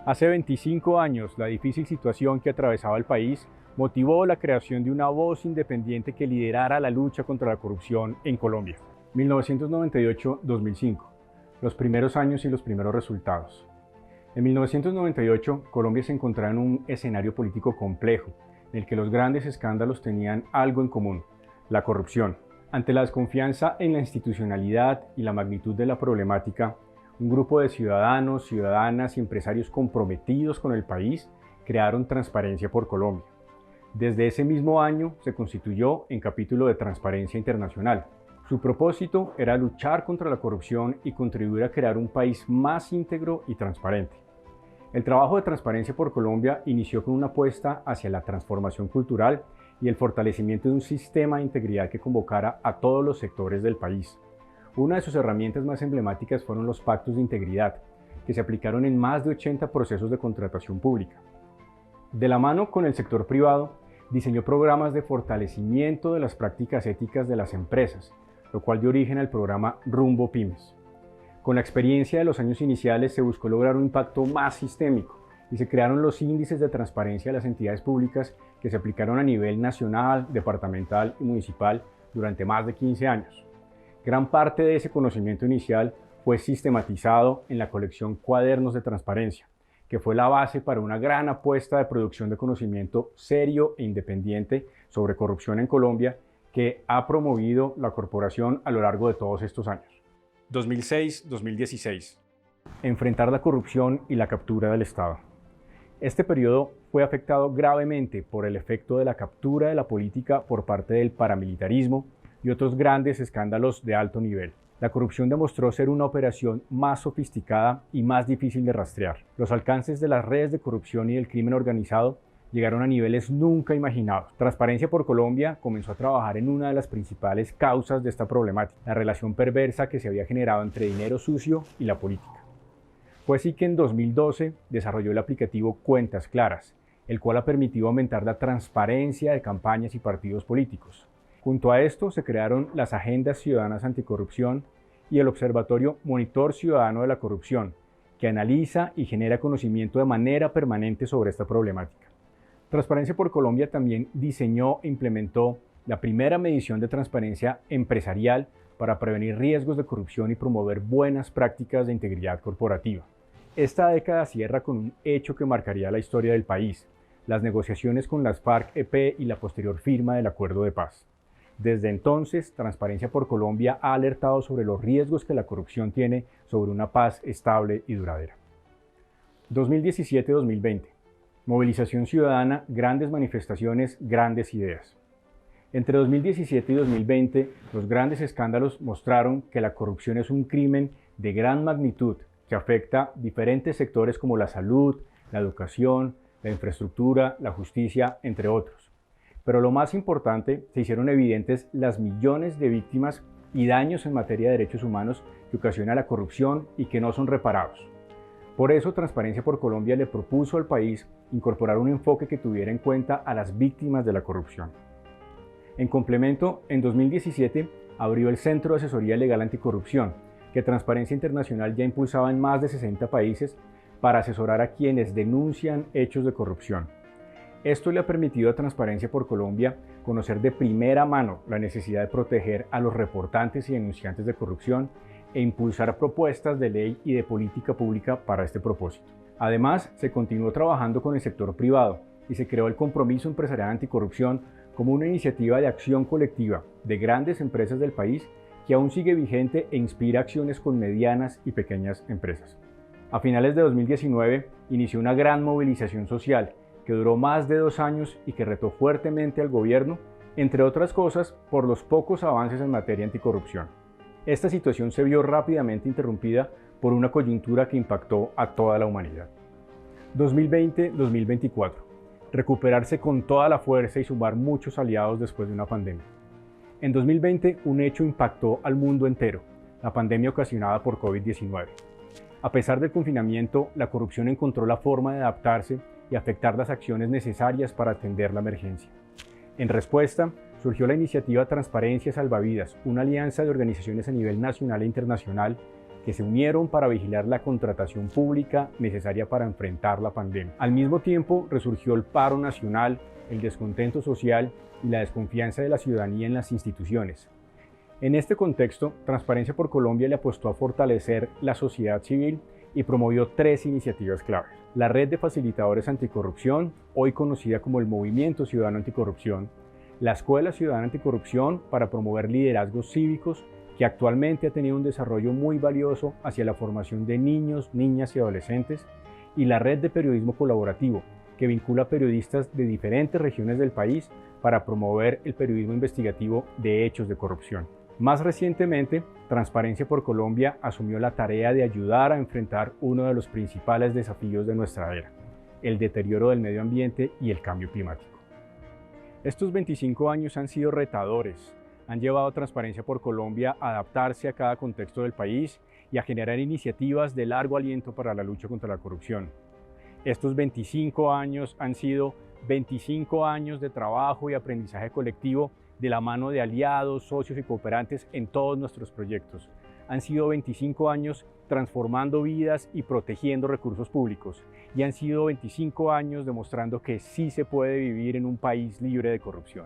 Hace 25 años, la difícil situación que atravesaba el país motivó la creación de una voz independiente que liderara la lucha contra la corrupción en Colombia. 1998-2005. Los primeros años y los primeros resultados. En 1998, Colombia se encontraba en un escenario político complejo, en el que los grandes escándalos tenían algo en común: la corrupción. Ante la desconfianza en la institucionalidad y la magnitud de la problemática, un grupo de ciudadanos, ciudadanas y empresarios comprometidos con el país crearon Transparencia por Colombia. Desde ese mismo año se constituyó en capítulo de Transparencia Internacional. Su propósito era luchar contra la corrupción y contribuir a crear un país más íntegro y transparente. El trabajo de Transparencia por Colombia inició con una apuesta hacia la transformación cultural y el fortalecimiento de un sistema de integridad que convocara a todos los sectores del país. Una de sus herramientas más emblemáticas fueron los pactos de integridad, que se aplicaron en más de 80 procesos de contratación pública. De la mano con el sector privado, diseñó programas de fortalecimiento de las prácticas éticas de las empresas, lo cual dio origen al programa Rumbo Pymes. Con la experiencia de los años iniciales se buscó lograr un impacto más sistémico y se crearon los índices de transparencia de las entidades públicas que se aplicaron a nivel nacional, departamental y municipal durante más de 15 años. Gran parte de ese conocimiento inicial fue sistematizado en la colección Cuadernos de Transparencia, que fue la base para una gran apuesta de producción de conocimiento serio e independiente sobre corrupción en Colombia que ha promovido la corporación a lo largo de todos estos años. 2006-2016. Enfrentar la corrupción y la captura del Estado. Este periodo fue afectado gravemente por el efecto de la captura de la política por parte del paramilitarismo y otros grandes escándalos de alto nivel. La corrupción demostró ser una operación más sofisticada y más difícil de rastrear. Los alcances de las redes de corrupción y del crimen organizado llegaron a niveles nunca imaginados. Transparencia por Colombia comenzó a trabajar en una de las principales causas de esta problemática: la relación perversa que se había generado entre dinero sucio y la política. Fue así que en 2012 desarrolló el aplicativo Cuentas Claras, el cual ha permitido aumentar la transparencia de campañas y partidos políticos. Junto a esto se crearon las Agendas Ciudadanas Anticorrupción y el Observatorio Monitor Ciudadano de la Corrupción, que analiza y genera conocimiento de manera permanente sobre esta problemática. Transparencia por Colombia también diseñó e implementó la primera medición de transparencia empresarial para prevenir riesgos de corrupción y promover buenas prácticas de integridad corporativa. Esta década cierra con un hecho que marcaría la historia del país: las negociaciones con las FARC-EP y la posterior firma del Acuerdo de Paz. Desde entonces, Transparencia por Colombia ha alertado sobre los riesgos que la corrupción tiene sobre una paz estable y duradera. 2017-2020. Movilización ciudadana, grandes manifestaciones, grandes ideas. Entre 2017 y 2020, los grandes escándalos mostraron que la corrupción es un crimen de gran magnitud que afecta diferentes sectores como la salud, la educación, la infraestructura, la justicia, entre otros. Pero lo más importante, se hicieron evidentes las millones de víctimas y daños en materia de derechos humanos que ocasiona la corrupción y que no son reparados. Por eso, Transparencia por Colombia le propuso al país incorporar un enfoque que tuviera en cuenta a las víctimas de la corrupción. En complemento, en 2017 abrió el Centro de Asesoría Legal Anticorrupción, que Transparencia Internacional ya impulsaba en más de 60 países para asesorar a quienes denuncian hechos de corrupción. Esto le ha permitido a Transparencia por Colombia conocer de primera mano la necesidad de proteger a los reportantes y denunciantes de corrupción e impulsar propuestas de ley y de política pública para este propósito. Además, se continuó trabajando con el sector privado y se creó el Compromiso Empresarial Anticorrupción como una iniciativa de acción colectiva de grandes empresas del país que aún sigue vigente e inspira acciones con medianas y pequeñas empresas. A finales de 2019 inició una gran movilización social que duró más de 2 años y que retó fuertemente al gobierno, entre otras cosas, por los pocos avances en materia anticorrupción. Esta situación se vio rápidamente interrumpida por una coyuntura que impactó a toda la humanidad. 2020-2024. Recuperarse con toda la fuerza y sumar muchos aliados después de una pandemia. En 2020, un hecho impactó al mundo entero: la pandemia ocasionada por COVID-19. A pesar del confinamiento, la corrupción encontró la forma de adaptarse y afectar las acciones necesarias para atender la emergencia. En respuesta, surgió la iniciativa Transparencia Salvavidas, una alianza de organizaciones a nivel nacional e internacional que se unieron para vigilar la contratación pública necesaria para enfrentar la pandemia. Al mismo tiempo, resurgió el paro nacional, el descontento social y la desconfianza de la ciudadanía en las instituciones. En este contexto, Transparencia por Colombia le apostó a fortalecer la sociedad civil y promovió 3 iniciativas claves. La Red de Facilitadores Anticorrupción, hoy conocida como el Movimiento Ciudadano Anticorrupción, la Escuela Ciudadana Anticorrupción para promover liderazgos cívicos, que actualmente ha tenido un desarrollo muy valioso hacia la formación de niños, niñas y adolescentes, y la Red de Periodismo Colaborativo, que vincula periodistas de diferentes regiones del país para promover el periodismo investigativo de hechos de corrupción. Más recientemente, Transparencia por Colombia asumió la tarea de ayudar a enfrentar uno de los principales desafíos de nuestra era, el deterioro del medio ambiente y el cambio climático. Estos 25 años han sido retadores, han llevado a Transparencia por Colombia a adaptarse a cada contexto del país y a generar iniciativas de largo aliento para la lucha contra la corrupción. Estos 25 años han sido 25 años de trabajo y aprendizaje colectivo de la mano de aliados, socios y cooperantes en todos nuestros proyectos. Han sido 25 años transformando vidas y protegiendo recursos públicos. Y han sido 25 años demostrando que sí se puede vivir en un país libre de corrupción.